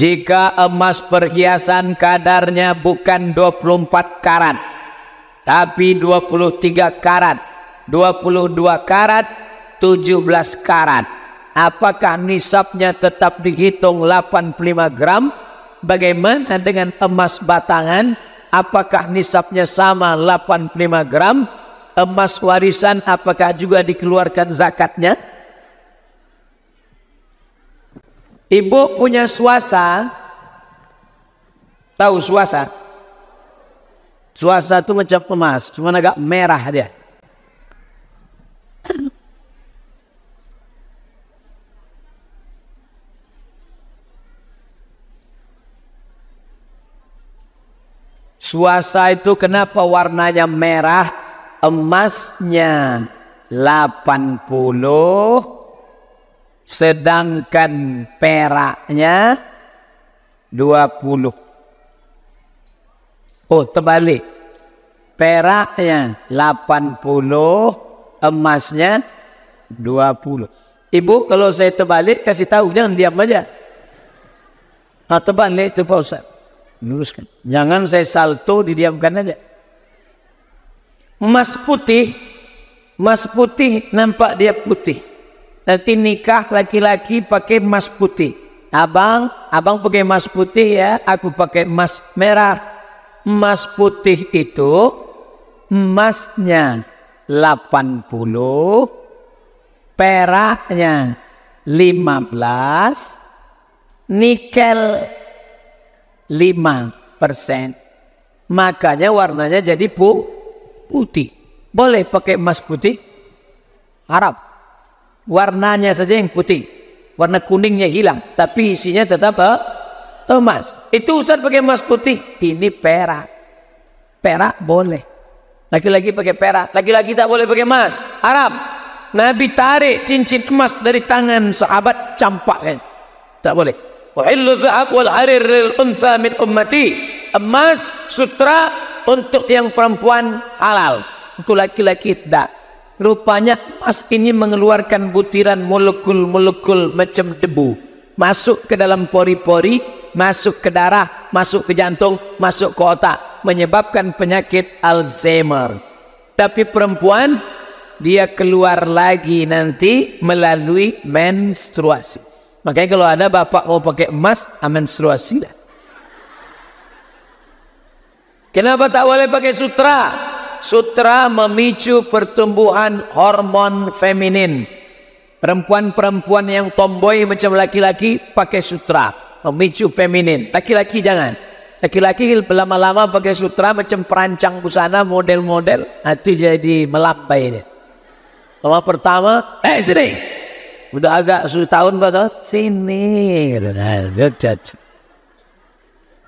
Jika emas perhiasan kadarnya bukan 24 karat, tapi 23 karat, 22 karat, 17 karat, apakah nisabnya tetap dihitung 85 gram? Bagaimana dengan emas batangan? Apakah nisabnya sama 85 gram? Emas warisan apakah juga dikeluarkan zakatnya? Ibu punya swasa, tahu swasa? Swasa itu macam emas, cuma agak merah dia. Swasa itu kenapa warnanya merah? Emasnya 80, sedangkan peraknya 20. Oh, terbalik. Peraknya 80, emasnya 20. Ibu, kalau saya terbalik kasih tahu, jangan diam aja. Nah, terbalik itu Pak Ustaz. Luruskan. Jangan saya salto, didiamkan aja. Emas putih nampak dia putih. Nanti nikah laki-laki pakai emas putih. Abang pakai emas putih ya, aku pakai emas merah. Emas putih itu emasnya 80, peraknya 15, nikel 5%. Makanya warnanya jadi putih. Boleh pakai emas putih? Haram. Warnanya saja yang putih, warna kuningnya hilang, tapi isinya tetap emas. Itu Ustaz pakai emas putih, ini perak. Perak boleh. Laki-laki pakai perak, laki-laki tak boleh pakai emas, haram. Nabi tarik cincin emas dari tangan sahabat, campakkan, tak boleh. Wahillu dhahab wal harir lil unsa min ummati. Emas sutra untuk yang perempuan halal, untuk laki-laki tidak. Rupanya emas ini mengeluarkan butiran molekul-molekul macam debu, masuk ke dalam pori-pori, masuk ke darah, masuk ke jantung, masuk ke otak, menyebabkan penyakit Alzheimer. Tapi perempuan, dia keluar lagi nanti melalui menstruasi. Makanya kalau ada bapak mau pakai emas, menstruasi lah. Kenapa tak boleh pakai sutra? Sutra memicu pertumbuhan hormon feminin. Perempuan-perempuan yang tomboy macam laki-laki pakai sutra, memicu feminin. Laki-laki jangan. Laki-laki lama-lama pakai sutra macam perancang busana model-model, itu jadi melambai dia. Lama pertama, sini. Udah agak 10 tahun sini.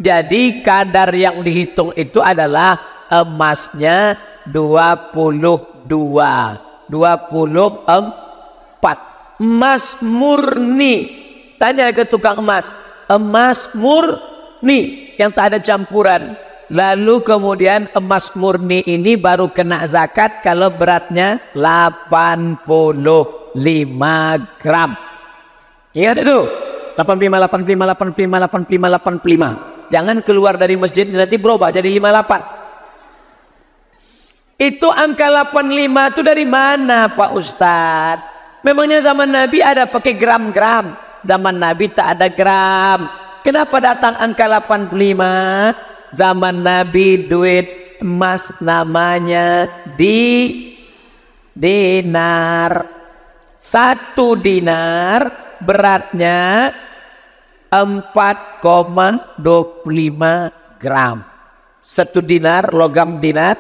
Jadi kadar yang dihitung itu adalah emasnya 24, emas murni. Tanya ke tukang emas, emas murni yang tak ada campuran. Lalu kemudian emas murni ini baru kena zakat kalau beratnya 85 gram. Ingat itu, 85. Jangan keluar dari masjid nanti berubah jadi 58. Itu angka 85 itu dari mana Pak Ustadz? Memangnya zaman Nabi ada pakai gram-gram? Zaman Nabi tak ada gram. Kenapa datang angka 85? Zaman Nabi duit emas namanya dinar. 1 dinar beratnya 4,25 gram. 1 dinar, logam dinar,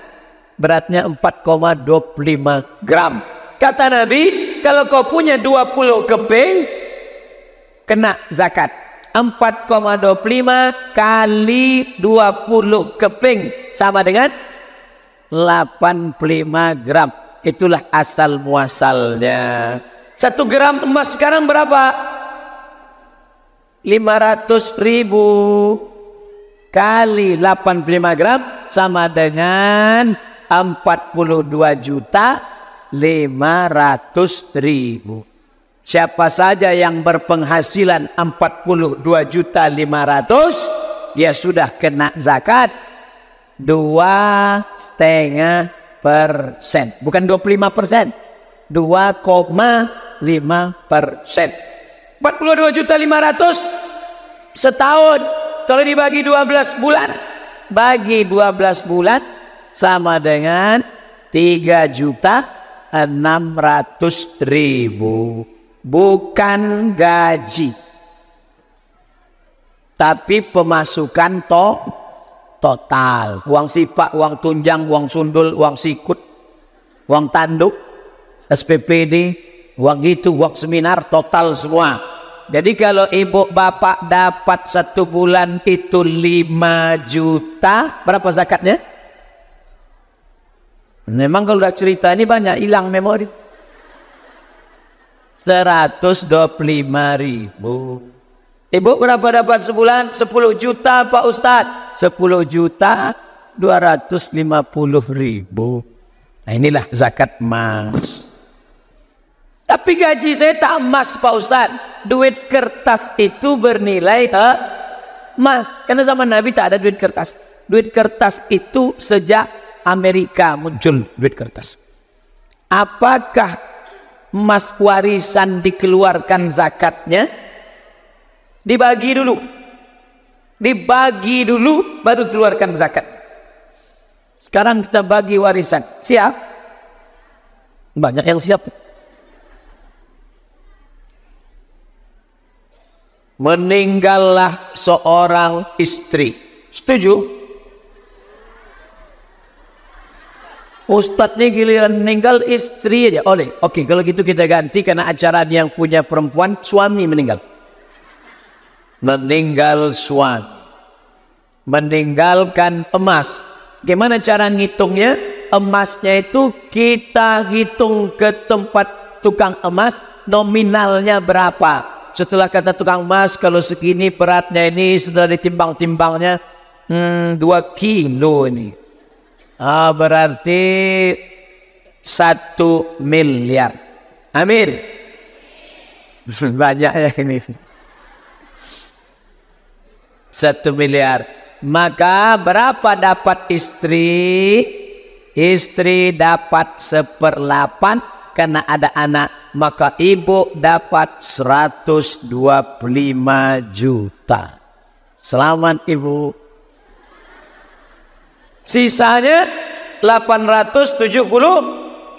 beratnya 4,25 gram. Kata Nabi, kalau kau punya 20 keping, kena zakat. 4,25 kali 20 keping sama dengan 85 gram. Itulah asal muasalnya. 1 gram emas sekarang berapa? 500.000 kali 85 gram sama dengan 42.500.000. Siapa saja yang berpenghasilan 42.500.000, dia sudah kena zakat 2,5%, bukan 25%, 2,5%. 42.500.000 setahun, kalau dibagi 12 bulan, bagi 12 bulan sama dengan 3.600.000. Bukan gaji, tapi pemasukan total. Uang sipak, uang tunjang, uang sundul, uang sikut, uang tanduk, SPPD, uang itu, uang seminar, total semua. Jadi kalau ibu bapak dapat 1 bulan itu 5 juta, berapa zakatnya? Memang kalau udah cerita ini banyak hilang memori. 125.000. Ibu berapa dapat sebulan? 10 juta Pak Ustadz. 10.250.000. Nah inilah zakat emas. Tapi gaji saya tak emas Pak Ustadz. Duit kertas itu bernilai emas. Karena zaman Nabi tak ada duit kertas. Duit kertas itu sejak Amerika muncul duit kertas. Apakah emas warisan dikeluarkan zakatnya? Dibagi dulu, baru keluarkan zakat. Sekarang kita bagi warisan, siap? Banyak yang siap. Meninggallah seorang istri, setuju? Ustadz ini giliran meninggal istri aja. Oke, kalau gitu kita ganti, karena acara yang punya perempuan suami meninggal. Meninggal suami, meninggalkan emas. Gimana cara ngitungnya? Emasnya itu kita hitung ke tempat tukang emas, nominalnya berapa. Setelah kata tukang emas, kalau segini beratnya ini, setelah ditimbang-timbangnya 2 kilo ini. Berarti 1 miliar. Amin. Banyak ya ini. 1 miliar. Maka berapa dapat istri? Istri dapat 1/8 karena ada anak. Maka ibu dapat 125 juta. Selamat ibu. Sisanya 875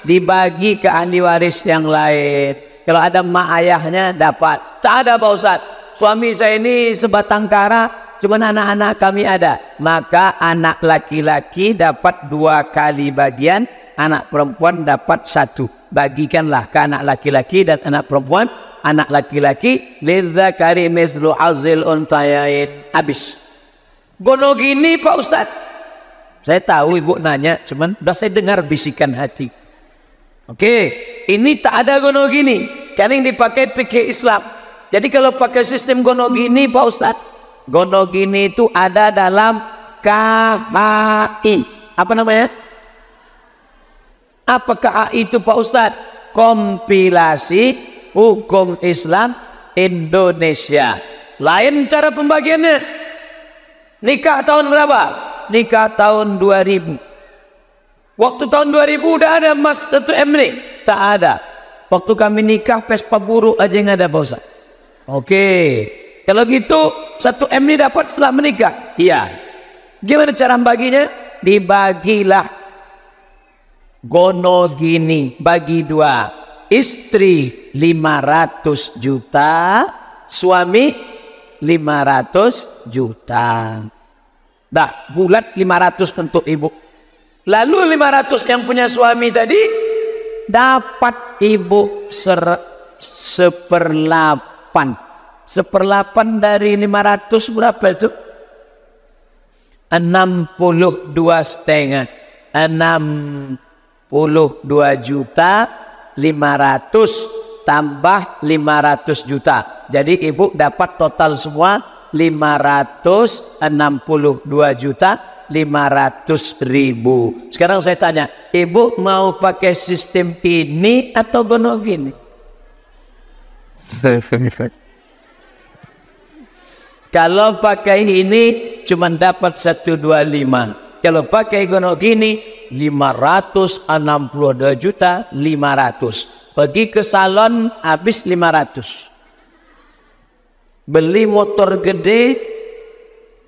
dibagi ke ahli waris yang lain. Kalau ada mak ayahnya dapat. Tak ada Pak Ustadz, suami saya ini sebatang kara, cuman anak-anak kami ada. Maka anak laki-laki dapat 2 kali bagian, anak perempuan dapat 1. Bagikanlah ke anak laki-laki dan anak perempuan. Anak laki-laki lidzakari mithlu hazzil untayain. Habis. Gono gini Pak Ustadz. Saya tahu ibu nanya, cuman udah saya dengar bisikan hati. Oke, ini tak ada gono gini. Karena yang dipakai fikih Islam. Jadi kalau pakai sistem gono gini Pak Ustadz, gono gini itu ada dalam KHI. Apa namanya? Apa KHI itu Pak Ustadz? Kompilasi Hukum Islam Indonesia. Lain cara pembagiannya. Nikah tahun berapa? Nikah tahun 2000. Waktu tahun 2000 udah ada emas 1 M nih? Tak ada. Waktu kami nikah Vespa buruk aja yang ada Pak Ustaz. Oke. Kalau gitu 1 M ini dapat setelah menikah? Iya. Gimana cara baginya? Dibagilah gono gini, bagi 2. Istri 500 juta, suami 500 juta. Dah, bulat 500 untuk ibu. Lalu 500 yang punya suami tadi dapat ibu 1/8. 1/8 dari 500 berapa itu? 62,5. 62 juta 500 tambah 500 juta. Jadi ibu dapat total semua 562 juta 500.000. Sekarang saya tanya, ibu mau pakai sistem ini atau gono gini? Kalau pakai ini cuma dapat 125. Kalau pakai gono gini 562 juta 500. Pergi ke salon habis 500. Beli motor gede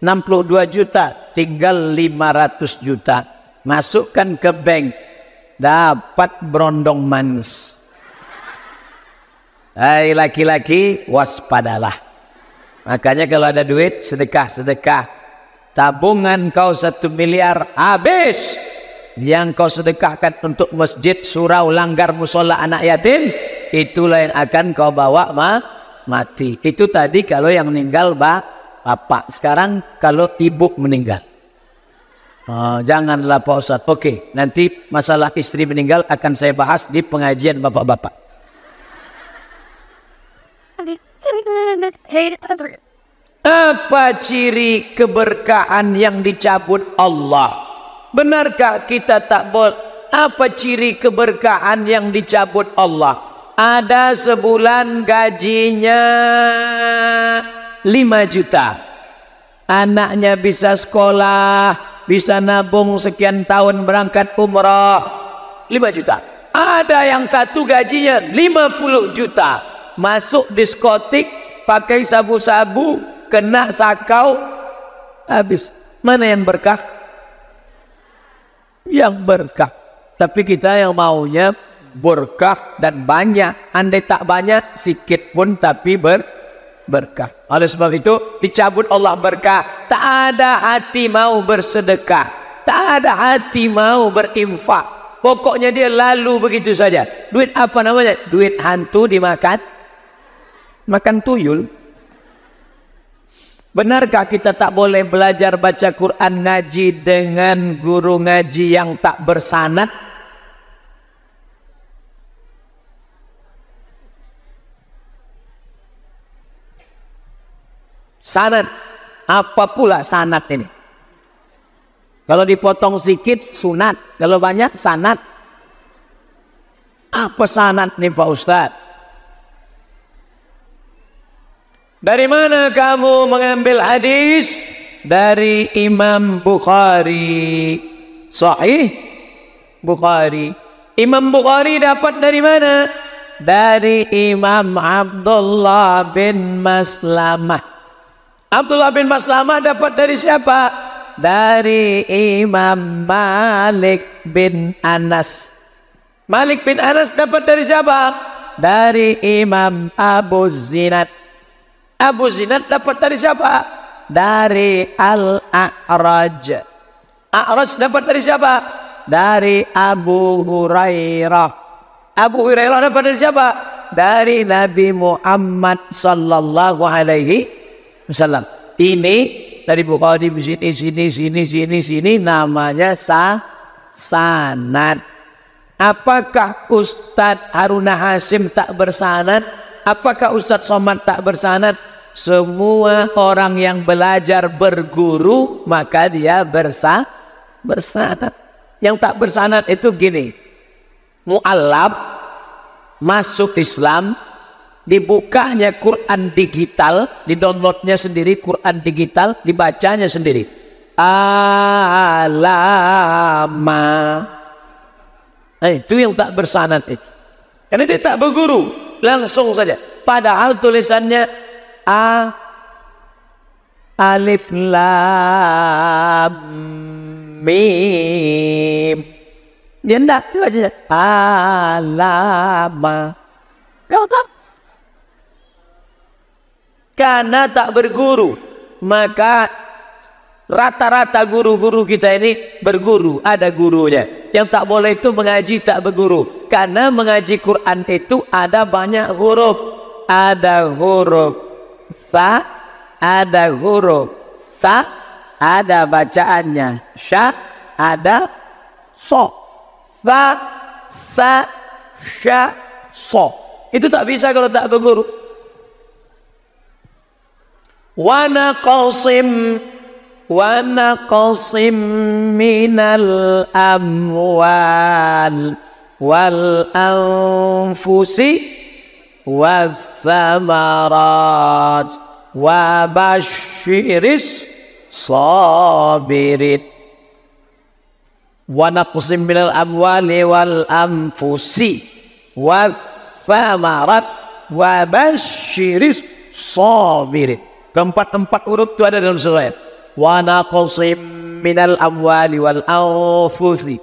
62 juta, tinggal 500 juta. Masukkan ke bank, dapat berondong manis. Hai laki-laki, waspadalah. Makanya kalau ada duit, sedekah. Tabungan kau 1 miliar, habis. Yang kau sedekahkan untuk masjid, surau, langgar, musola, anak yatim, itulah yang akan kau bawa mati. Itu tadi kalau yang meninggal bapak. Sekarang kalau ibu meninggal. Oh, janganlah Pak Ustaz. Oke, nanti masalah istri meninggal akan saya bahas di pengajian bapak-bapak. Apa ciri keberkahan yang dicabut Allah? Benarkah kita tak boleh? Apa ciri keberkahan yang dicabut Allah? Ada sebulan gajinya 5 juta. Anaknya bisa sekolah, bisa nabung sekian tahun berangkat umrah, 5 juta. Ada yang satu gajinya 50 juta. Masuk diskotik, pakai sabu-sabu, kena sakau, habis. Mana yang berkah? Yang berkah. Tapi kita yang maunya berkah dan banyak. Andai tak banyak, sikit pun tapi berkah. Oleh sebab itu dicabut Allah berkah. Tak ada hati mau bersedekah, tak ada hati mau berinfak. Pokoknya dia lalu begitu saja. Duit apa namanya? Duit hantu dimakan makan tuyul. Benarkah kita tak boleh belajar baca Quran ngaji dengan guru ngaji yang tak bersanad? Sanad, apa pula sanad ini? Kalau dipotong sedikit sunat, kalau banyak sanad. Apa sanad nih Pak Ustadz? Dari mana kamu mengambil hadis? Dari Imam Bukhari. Sahih Bukhari. Imam Bukhari dapat dari mana? Dari Imam Abdullah bin Maslamah. Abdullah bin Maslamah dapat dari siapa? Dari Imam Malik bin Anas. Malik bin Anas dapat dari siapa? Dari Imam Abu Zinad. Abu Zinad dapat dari siapa? Dari Al-A'raj. A'raj dapat dari siapa? Dari Abu Hurairah. Abu Hurairah dapat dari siapa? Dari Nabi Muhammad sallallahu alaihi wasallam. Ini dari Bukhari sini namanya sanad. Apakah Ustadz Haruna Hasim tak bersanad? Apakah Ustadz Somad tak bersanad? Semua orang yang belajar berguru maka dia bersanad. Yang tak bersanad itu gini, mu'allab masuk Islam, dibukanya Quran digital, didownloadnya sendiri Quran digital, dibacanya sendiri. Alama. Itu yang tak bersanad itu. Karena dia tak berguru. Langsung saja. Padahal tulisannya A Alif Lam Mim. Dia enggak bacanya alama. Karena tak berguru, maka rata-rata guru-guru kita ini berguru, ada gurunya. Yang tak boleh itu mengaji tak berguru. Karena mengaji Quran itu ada banyak huruf. Ada huruf sa, ada huruf sa, ada bacaannya sya, ada so. Fa, sa, sya, so. Itu tak bisa kalau tak berguru. Wa naqsim minal amwal wal anfusi wathamarat wa basyiris sabirin wa naqsim minal amwali wal anfusi wathamarat wa basyiris sabirin. Keempat huruf itu ada dalam surah. Wa naqsim minal amwali wal anfusi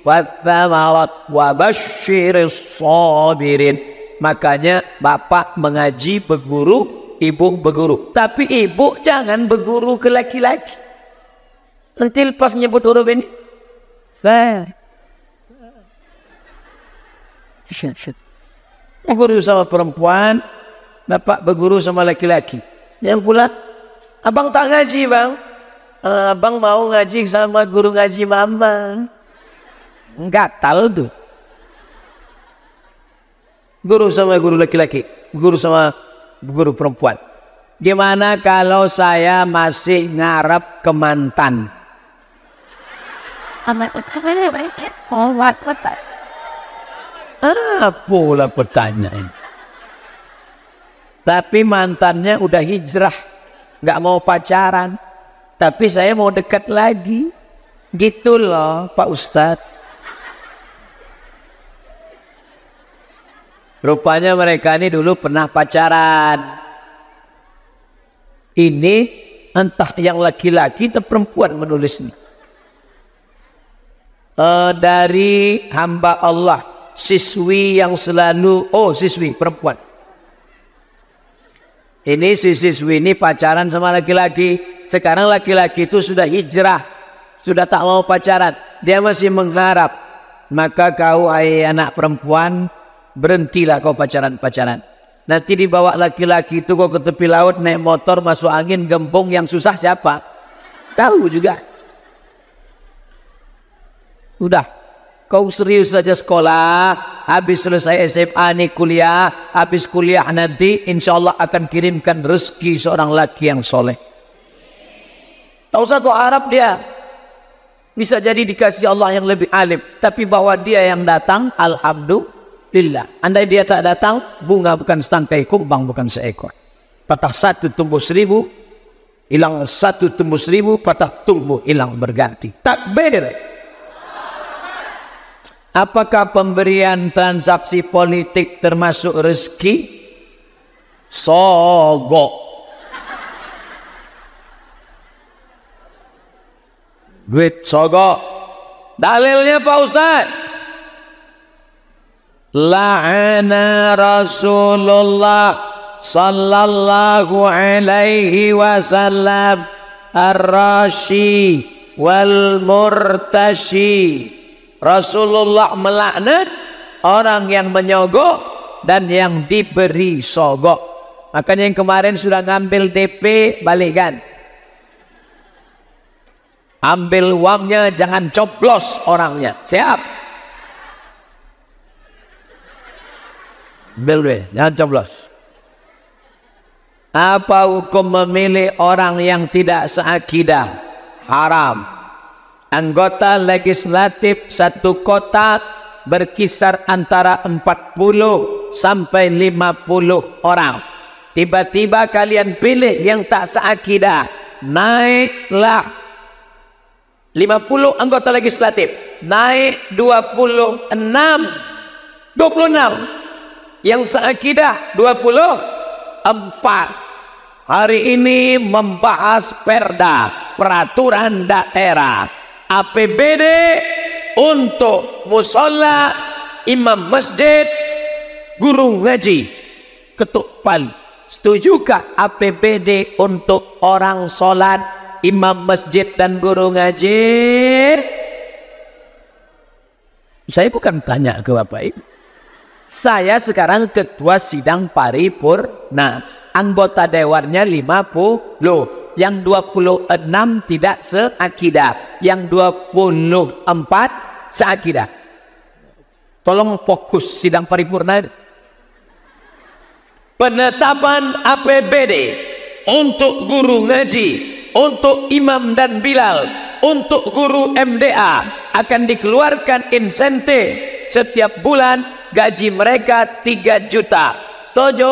wathamarat wa basyiris sabirin. Makanya bapak mengaji berguru, ibu berguru. Tapi ibu jangan berguru ke laki-laki. Nanti lepas nyebut huruf ini, berguru sama perempuan, bapak berguru sama laki-laki. Yang pula, abang tak ngaji bang, abang mau ngaji sama guru ngaji mama. Gatal tuh. Guru sama guru laki-laki, guru sama guru perempuan. Gimana kalau saya masih ngarep ke mantan? Apalah pertanyaan. Tapi mantannya udah hijrah, nggak mau pacaran. Tapi saya mau dekat lagi. Gitu loh Pak Ustadz. Rupanya mereka ini dulu pernah pacaran. Ini entah yang laki-laki atau perempuan menulis ini. Dari hamba Allah, siswi yang selalu, siswi perempuan. Ini si siswi ini pacaran sama laki-laki. Sekarang laki-laki itu sudah hijrah, sudah tak mau pacaran. Dia masih mengharap. Maka kau hai anak perempuan, berhentilah kau pacaran-pacaran. Nanti dibawa laki-laki itu kau ke tepi laut, naik motor, masuk angin, gembong, yang susah siapa? Kau juga. Udah, kau serius saja sekolah, habis selesai SMA nih kuliah, habis kuliah nanti insya Allah akan kirimkan rezeki seorang laki yang soleh. Tak usah kau harap dia bisa jadi dikasih Allah yang lebih alim, tapi bahwa dia yang datang, alhamdulillah. Andai dia tak datang, bunga bukan setangkai, kumbang bukan seekor. Patah satu tumbuh seribu, hilang satu tumbuh seribu, patah tumbuh hilang berganti. Takbir. Apakah pemberian transaksi politik termasuk rezeki? Sogok. Duit sogok. Dalilnya Pak Ustaz. La'ana Rasulullah sallallahu alaihi wasallam ar-rashi wal murtashi. Rasulullah melaknat orang yang menyogok dan yang diberi sogok. Makanya yang kemarin sudah ngambil DP, balikkan. Ambil uangnya, jangan coblos orangnya. Siap? Ambil duit, jangan coblos. Apa hukum memilih orang yang tidak seakidah? Haram. Anggota legislatif satu kota berkisar antara 40 sampai 50 orang. Tiba-tiba kalian pilih yang tak seakidah, naiklah 50 anggota legislatif, naik 26, yang seakidah 24. Hari ini membahas perda, peraturan daerah, APBD untuk musola, imam masjid, guru ngaji, ketuk palu. Setujukah APBD untuk orang sholat, imam masjid dan guru ngaji? Saya bukan tanya ke Bapak Ibu. Saya sekarang ketua sidang paripurna. Anggota dewannya 50. Yang 26 tidak seakidah, yang 24 seakidah. Tolong fokus sidang paripurna. Penetapan APBD untuk guru ngaji, untuk imam dan bilal, untuk guru MDA akan dikeluarkan insentif setiap bulan gaji mereka 3 juta. Setuju?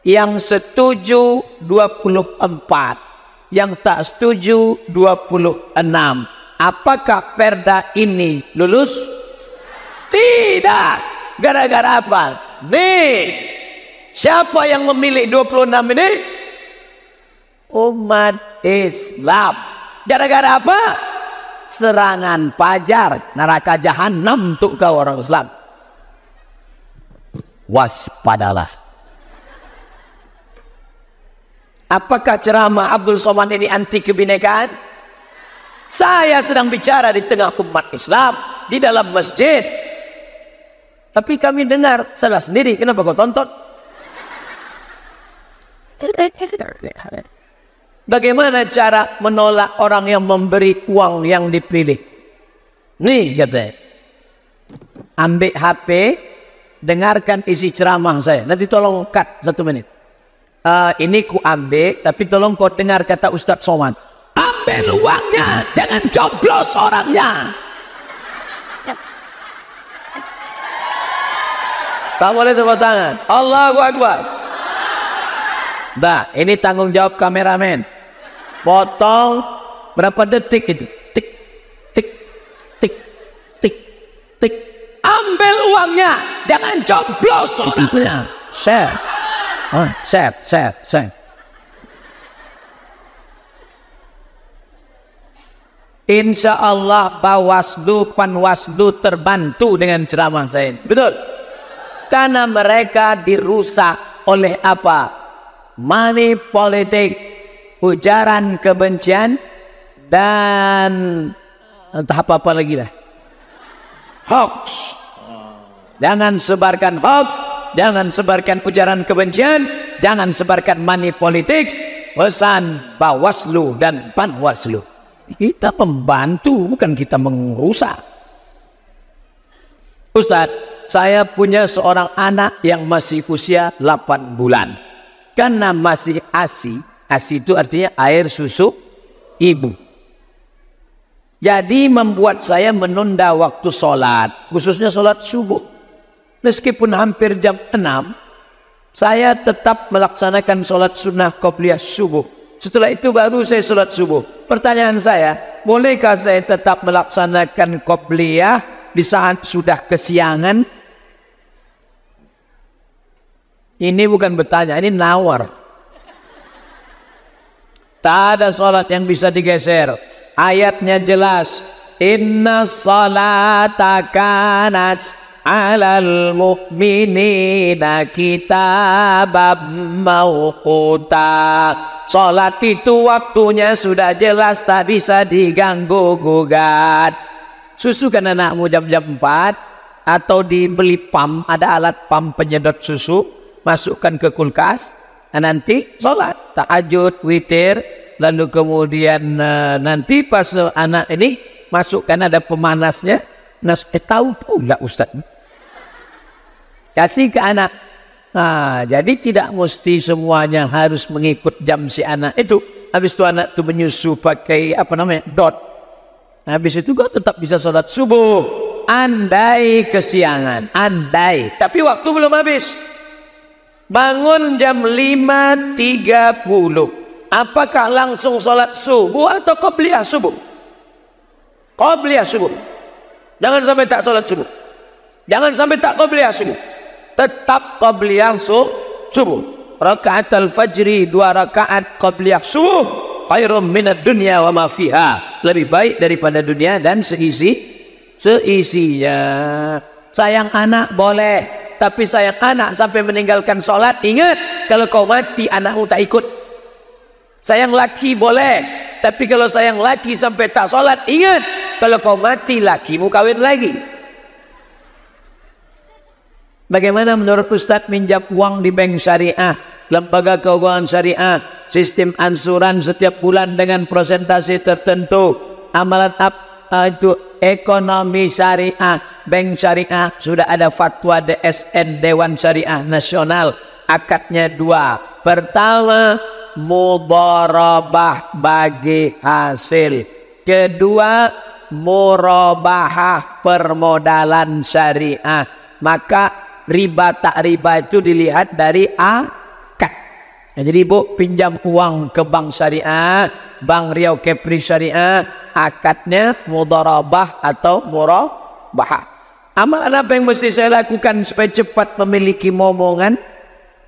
Yang setuju 24, yang tak setuju 26. Apakah perda ini lulus? Tidak. Gara-gara apa? Nih, siapa yang memilih 26 ini? Umat Islam. Gara-gara apa? Serangan fajar, neraka jahanam untuk kau orang Islam. Waspadalah. Apakah ceramah Abdul Somad ini anti kebinekaan? Saya sedang bicara di tengah umat Islam, di dalam masjid. Tapi kami dengar, salah sendiri. Kenapa kau tonton? Bagaimana cara menolak orang yang memberi uang yang dipilih? Nih katanya, ambil HP, dengarkan isi ceramah saya. Nanti tolong cut 1 menit. Ini ku ambil, tapi tolong kau dengar kata Ustadz Somad. Ambil uangnya, jangan coblos orangnya. Tak boleh tepuk tangan. Allahu Akbar. Nah, ini tanggung jawab kameramen. Potong berapa detik itu? Tik, tik, tik, tik, tik. Ambil uangnya, jangan coblos orangnya. Share. Oh, share. Insya Allah Bawaslu, Panwaslu terbantu dengan ceramah saya ini. Betul? Karena mereka dirusak oleh apa? Money politik, ujaran kebencian, dan entah apa-apa lagi dah. Hoax. Jangan sebarkan hoax, jangan sebarkan ujaran kebencian, jangan sebarkan money politik. Pesan Bawaslu dan Panwaslu. Kita membantu, bukan kita merusak. Ustadz, saya punya seorang anak yang masih usia 8 bulan. Karena masih ASI, ASI itu artinya air susu ibu. Jadi membuat saya menunda waktu sholat, khususnya sholat subuh. Meskipun hampir jam 6, saya tetap melaksanakan sholat sunnah qobliyah subuh. Setelah itu baru saya sholat subuh. Pertanyaan saya, bolehkah saya tetap melaksanakan qobliyah di saat sudah kesiangan? Ini bukan bertanya, ini nawar. Tak ada sholat yang bisa digeser. Ayatnya jelas. Inna salata kanat alal mu'minina kitabam mawquta. Sholat itu waktunya sudah jelas, tak bisa diganggu gugat. Susukan anakmu jam-jam 4, atau dibeli pam, ada alat pam penyedot susu, masukkan ke kulkas, nanti sholat tahajud, witir, lalu kemudian nanti pas anak ini masukkan ada pemanasnya. Tahu pula Ustaz, kasih ke anak. Nah, jadi tidak mesti semuanya harus mengikut jam si anak itu. Habis itu anak itu menyusu pakai apa namanya, dot. Habis itu kau tetap bisa sholat subuh. Andai kesiangan, andai. Tapi waktu belum habis. Bangun jam 5.30. Apakah langsung sholat subuh atau qobliyah subuh? Qobliyah subuh. Jangan sampai tak sholat subuh. Jangan sampai tak qobliyah subuh. Tetap qobliyah subuh. Rakaat al-fajri 2 rakaat qobliyah subuh. Khairum minad dunya wa ma fiha. Lebih baik daripada dunia dan seisinya. Sayang anak boleh, tapi sayang anak sampai meninggalkan sholat, ingat, kalau kau mati anakmu tak ikut. Sayang laki boleh, tapi kalau sayang laki sampai tak sholat, ingat, kalau kau mati lakimu kawin lagi. Bagaimana menurut Ustadz minjam uang di bank syariah, lembaga keuangan syariah, sistem ansuran setiap bulan dengan persentase tertentu, amalan itu ekonomi syariah, bank syariah, sudah ada fatwa DSN, Dewan Syariah Nasional, akadnya 2. Pertama, mudharabah bagi hasil. Kedua, murabahah, permodalan syariah. Maka riba tak riba itu dilihat dari akad. Ya, jadi ibu pinjam uang ke bank syariah, Bank Riau Kepri Syariah, akadnya mudharabah atau murabahah. Amalan apa yang mesti saya lakukan supaya cepat memiliki momongan?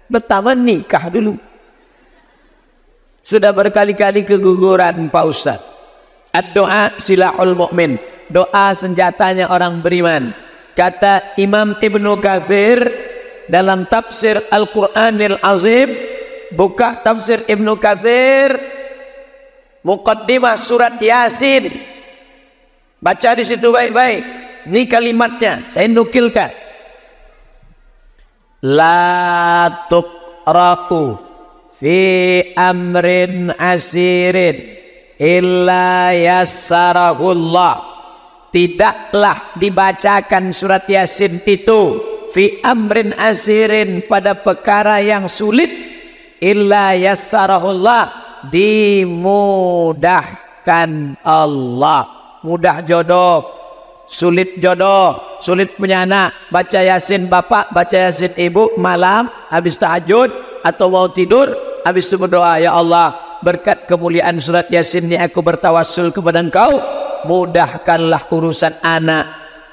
Pertama, nikah dulu. Sudah berkali-kali keguguran Pak Ustaz. Ad-doa silahul mu'min. Doa senjatanya orang beriman. Kata Imam Ibnu Katsir dalam tafsir Al-Quranil Azim, buka tafsir Ibnu Katsir, muqaddimah surat Yasin. Baca di situ baik-baik. Ini kalimatnya, saya nukilkan. La tuqra'u fi amrin asirin illa yassarahullah. Tidaklah dibacakan surat Yasin itu fi amrin asirin, pada perkara yang sulit, illa yassarahullah, dimudahkan Allah. Mudah jodoh, sulit jodoh, sulit punya anak, baca Yasin bapak, baca Yasin ibu, malam habis tahajud atau mau tidur, habis itu berdoa, ya Allah, berkat kemuliaan surat Yasin ini aku bertawassul kepada Engkau, mudahkanlah urusan anak.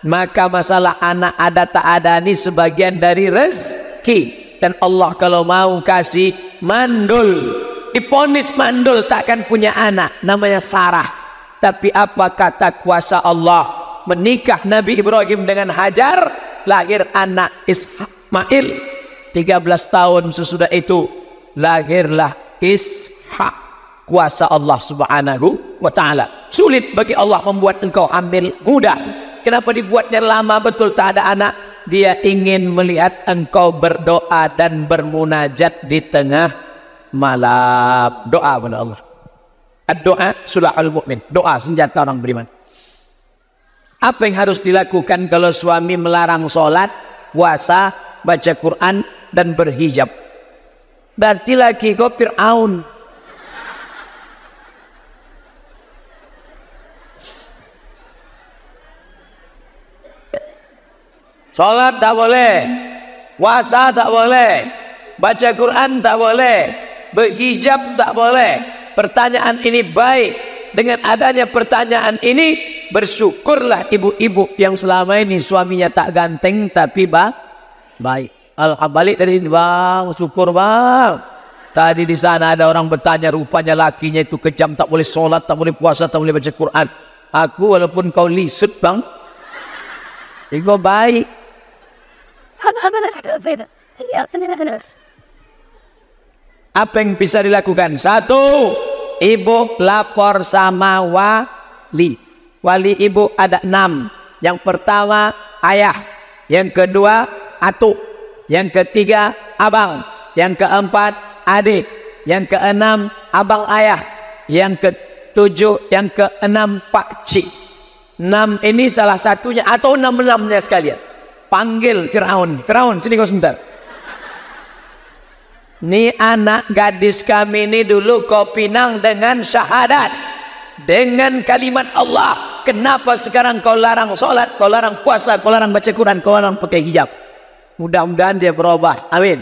Maka masalah anak ada tak ada ini sebagian dari rezeki, dan Allah kalau mau kasih mandul, diponis mandul takkan punya anak, namanya Sarah. Tapi apa kata kuasa Allah? Menikah Nabi Ibrahim dengan Hajar, lahir anak Ismail. 13 tahun sesudah itu lahirlah Ishak. Kuasa Allah subhanahu wa ta'ala. Sulit bagi Allah membuat engkau hamil, mudah. Kenapa dibuatnya lama betul tak ada anak? Dia ingin melihat engkau berdoa dan bermunajat di tengah malam. Doa kepada Allah. Ad-doa sulahul mu'min. Doa senjata orang beriman. Apa yang harus dilakukan kalau suami melarang sholat, puasa, baca Quran, dan berhijab? Berarti lagi kau Fir'aun. Sholat tak boleh, puasa tak boleh, baca Quran tak boleh, berhijab tak boleh. Pertanyaan ini baik. Dengan adanya pertanyaan ini, bersyukurlah ibu-ibu yang selama ini suaminya tak ganteng tapi baik. Balik dari sini, bang, syukur bang. Tadi di sana ada orang bertanya, rupanya lakinya itu kejam, tak boleh sholat, tak boleh puasa, tak boleh baca Quran. Aku walaupun kau lisut bang, itu baik. Apa yang bisa dilakukan? Satu, ibu lapor sama wali. Wali ibu ada 6. Yang pertama ayah, yang kedua atuk, yang ketiga abang, yang keempat adik, yang keenam abang ayah, yang ketujuh, yang keenam pakcik. 6 ini salah satunya atau 6-6-nya sekalian. Panggil Fir'aun. Fir'aun, sini kau sebentar. Ini anak gadis kami ini dulu kau pinang dengan syahadat, dengan kalimat Allah. Kenapa sekarang kau larang sholat, kau larang puasa, kau larang baca Quran, kau larang pakai hijab? Mudah-mudahan dia berubah. Amin.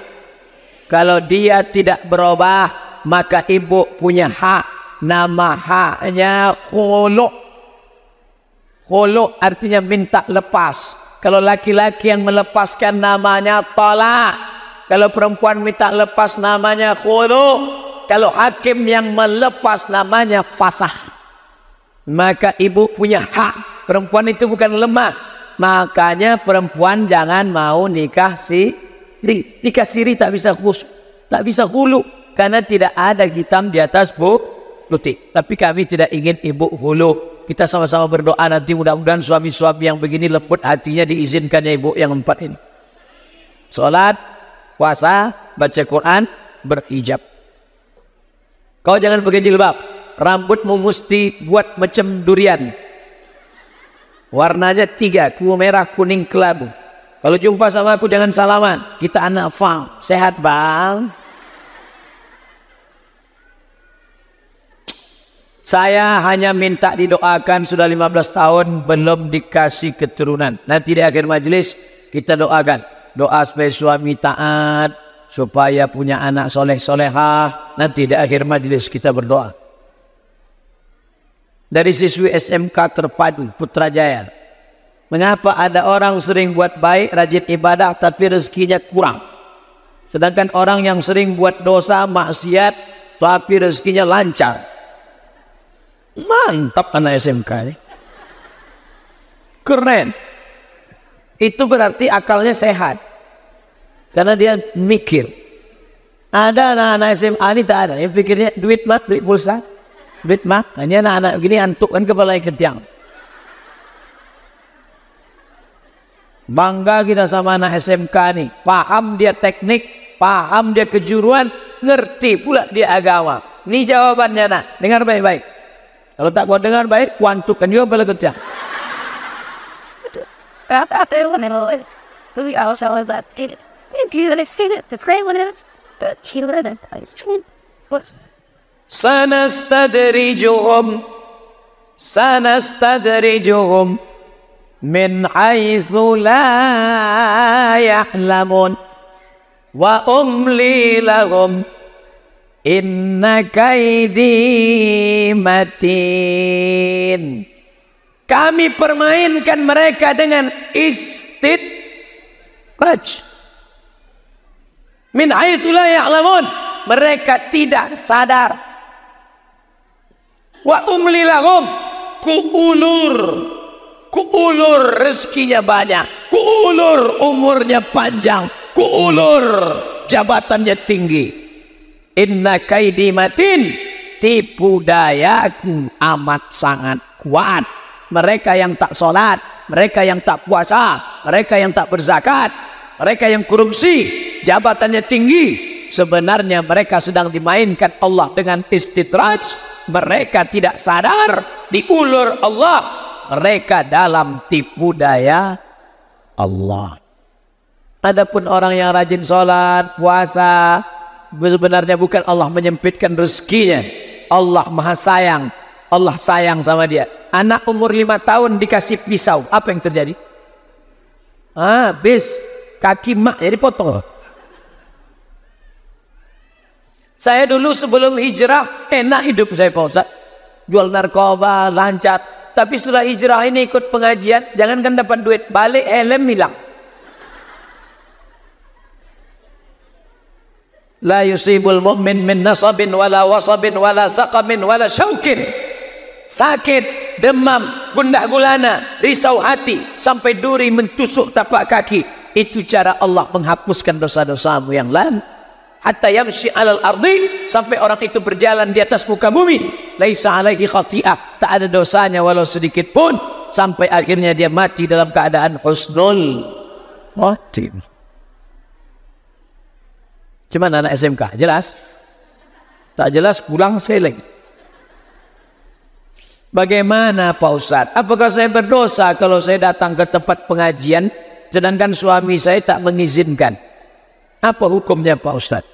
Kalau dia tidak berubah, maka ibu punya hak. Nama haknya khulu'. Khulu' artinya minta lepas. Kalau laki-laki yang melepaskan namanya talak. Kalau perempuan minta lepas namanya khulu'. Kalau hakim yang melepas namanya fasakh. Maka ibu punya hak. Perempuan itu bukan lemah. Makanya perempuan jangan mau nikah siri. Nikah siri tak bisa khus, tak bisa khulu, karena tidak ada hitam di atas putih. Tapi kami tidak ingin ibu khulu. Kita sama-sama berdoa nanti mudah-mudahan suami-suami yang begini lembut hatinya diizinkannya ibu yang 4 ini. Sholat, puasa, baca Quran, berhijab. Kau jangan pakai jilbab. Rambutmu mesti buat macam durian. Warnanya 3, merah, kuning, kelabu. Kalau jumpa sama aku jangan salaman. Kita anak fang. Sehat bang? Saya hanya minta didoakan, sudah 15 tahun belum dikasih keturunan. Nanti di akhir majelis kita doakan. Doa supaya suami taat, supaya punya anak soleh-solehah. Nanti di akhir majelis kita berdoa. Dari siswi SMK Terpadu Putrajaya. Mengapa ada orang sering buat baik, rajin ibadah, tapi rezekinya kurang? Sedangkan orang yang sering buat dosa, maksiat, tapi rezekinya lancar. Mantap anak SMK ini. Keren. Itu berarti akalnya sehat. Karena dia mikir. Ada anak-anak SMA ini tak ada. Yang pikirnya duit mah, duit pulsa. Duit mah. Nah, ini anak-anak begini antuk kan kepala ketiang. Bangga kita sama anak SMK nih. Paham dia teknik, paham dia kejuruan, ngerti pula dia agama. Ini jawabannya nak. Dengar baik-baik. Kalau tak kau dengar baik, kuantukkan juga kepala ketiang. Sanastadrijuhum min haitsu la ya'lamun wa umli lahum inna kaidi matin. Kami permainkan mereka dengan istidraj. Min haitsu la ya'lamun, mereka tidak sadar. Wa umli lahum, kuulur rezekinya banyak, kuulur umurnya panjang, kuulur jabatannya tinggi. Inna kaidi matin, tipu dayaku amat sangat kuat. Mereka yang tak sholat, mereka yang tak puasa, mereka yang tak berzakat, mereka yang korupsi, jabatannya tinggi, sebenarnya mereka sedang dimainkan Allah dengan istidraj. Mereka tidak sadar, diulur Allah, mereka dalam tipu daya Allah. Adapun orang yang rajin sholat, puasa, sebenarnya bukan Allah menyempitkan rezekinya. Allah maha sayang. Allah sayang sama dia. Anak umur 5 tahun dikasih pisau, apa yang terjadi? Habis kaki mak jadi potong. Saya dulu sebelum hijrah enak hidup saya Pak Ustaz. Jual narkoba, lancar. Tapi setelah hijrah ini ikut pengajian, jangankan dapat duit, balik helm hilang. La yusibul mu'min min nasabin wala wasabin wala saqamin wala syaukin. Sakit, demam, gundah gulana, risau hati, sampai duri mentusuk tapak kaki. Itu cara Allah menghapuskan dosa-dosamu yang lain. Hatta yamshi alal ardi, sampai orang itu berjalan di atas muka bumi. Laisa alaihi khati'ah, tak ada dosanya walau sedikit pun. Sampai akhirnya dia mati dalam keadaan husnul khotimah. Cuman anak SMK, jelas? Tak jelas, pulang sekali lagi. Bagaimana Pak Ustaz? Apakah saya berdosa kalau saya datang ke tempat pengajian sedangkan suami saya tak mengizinkan? Apa hukumnya Pak Ustaz?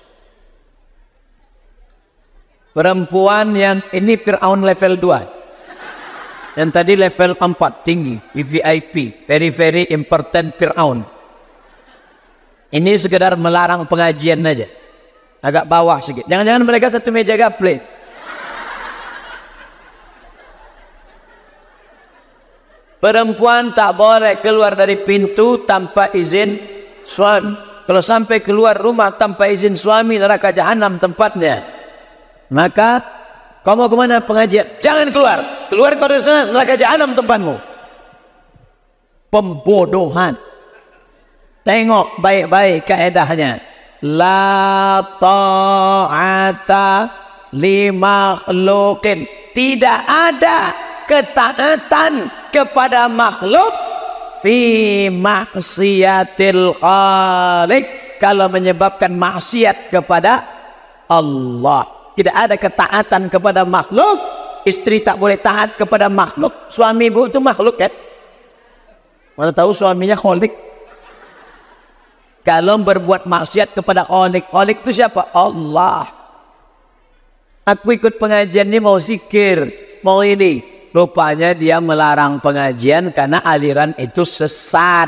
Perempuan yang ini Fir'aun level 2. Yang tadi level 4 tinggi, VVIP, very very important Fir'aun. Ini sekedar melarang pengajian aja. Agak bawah sedikit. Jangan-jangan mereka satu meja gaple. Perempuan tak boleh keluar dari pintu tanpa izin suami. Kalau sampai keluar rumah tanpa izin suami, neraka jahanam tempatnya. Maka kau mau kemana pengajian? Jangan keluar. Keluar kau dari sana, neraka jahanam tempatmu. Pembodohan. Tengok baik-baik kaedahnya. La ta'ata li makhluqin. Tidak ada ketaatan kepada makhluk fi maksiatil khaliq, kalau menyebabkan maksiat kepada Allah. Tidak ada ketaatan kepada makhluk. Istri tak boleh taat kepada makhluk. Suami ibu itu makhluk kan? Mana tahu suaminya khaliq. Kalau berbuat maksiat kepada khaliq, khaliq itu siapa? Allah. Aku ikut pengajian ini mau zikir, mau ini. Rupanya dia melarang pengajian karena aliran itu sesat.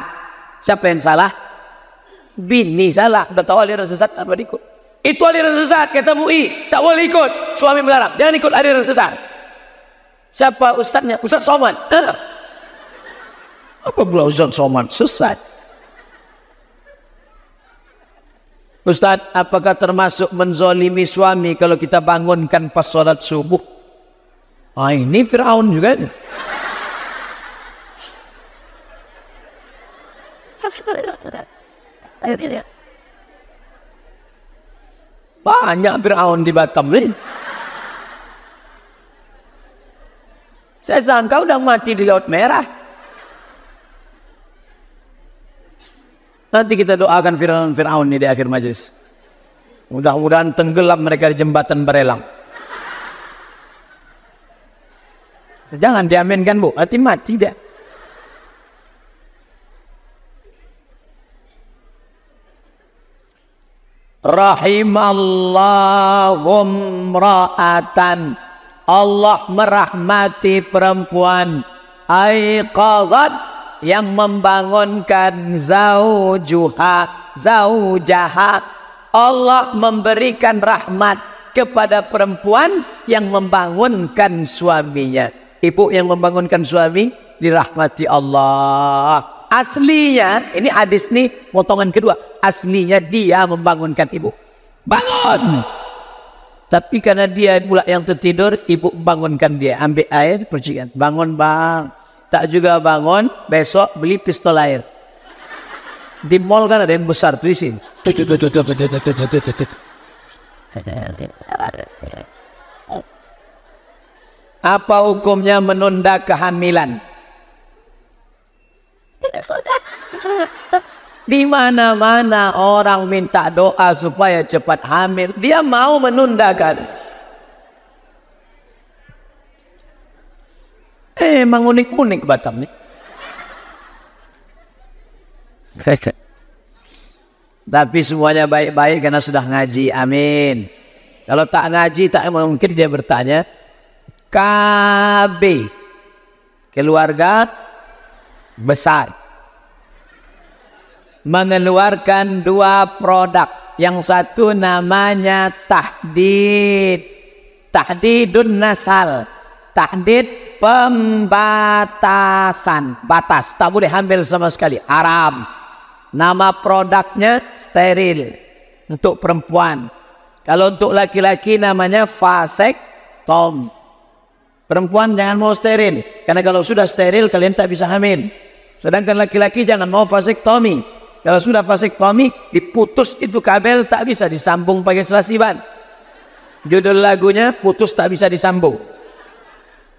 Siapa yang salah? Bini salah. Udah tahu aliran sesat, apa ikut? Itu aliran sesat, kata MUI. Tak boleh ikut. Suami melarang, jangan ikut aliran sesat. Siapa ustadznya? Ustadz Somad. Apa pula Ustadz Somad? Sesat. Ustadz, apakah termasuk menzolimi suami kalau kita bangunkan pas sholat subuh? Ini Fir'aun juga. Banyak Fir'aun di Batam nih. Saya sangka udah mati di Laut Merah. Nanti kita doakan Fir'aun ini di akhir majelis. Mudah-mudahan tenggelam mereka di jembatan Barelang. Jangan diaminkan bu, nanti mati dia. Rahimallahum ra'atan, Allah merahmati perempuan aiqazat, yang membangunkan zaujaha. Allah memberikan rahmat kepada perempuan yang membangunkan suaminya. Ibu yang membangunkan suami dirahmati Allah. Aslinya, ini hadis nih potongan kedua, aslinya dia membangunkan ibu, bangun. Tapi karena dia pula yang tertidur, ibu bangunkan dia, ambil air, percikan, bangun bang. Tak juga bangun, besok beli pistol air. Di mall kan ada yang besar tuh di sini. Apa hukumnya menunda kehamilan? Di mana-mana orang minta doa supaya cepat hamil, dia mau menundakan. Emang unik-unik Batam nih. Tapi semuanya baik-baik karena sudah ngaji, amin. Kalau tak ngaji, tak mungkin dia bertanya. KB, keluarga besar, mengeluarkan 2 produk. Yang satu namanya tahdidun nasal. Tahdid pembatasan, batas, tak boleh hamil sama sekali, haram. Nama produknya steril untuk perempuan. Kalau untuk laki-laki namanya vasektomi. Perempuan jangan mau steril, karena kalau sudah steril kalian tak bisa hamil. Sedangkan laki-laki jangan mau vasektomi. Kalau sudah vasektomi, diputus itu kabel, tak bisa disambung pakai selasiban. Judul lagunya putus tak bisa disambung.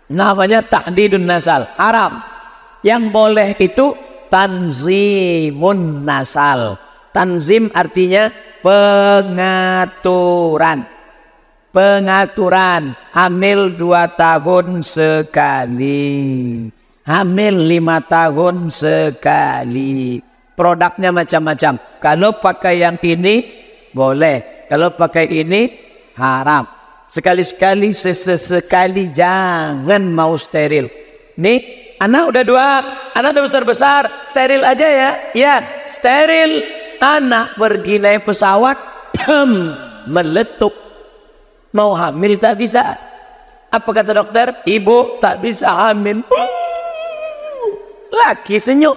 Namanya tahdidun nasal, haram. Yang boleh itu tanzimun nasal. Tanzim artinya pengaturan. Pengaturan, hamil 2 tahun sekali, hamil 5 tahun sekali. Produknya macam-macam. Kalau pakai yang ini boleh, kalau pakai ini haram. Sekali-sekali, sesekali jangan mau steril. Nih, anak udah 2, anak udah besar-besar, steril aja ya. Ya, steril. Anak pergi naik pesawat, meletup. Mau hamil tak bisa. Apa kata dokter? Ibu tak bisa hamil. Laki senyum.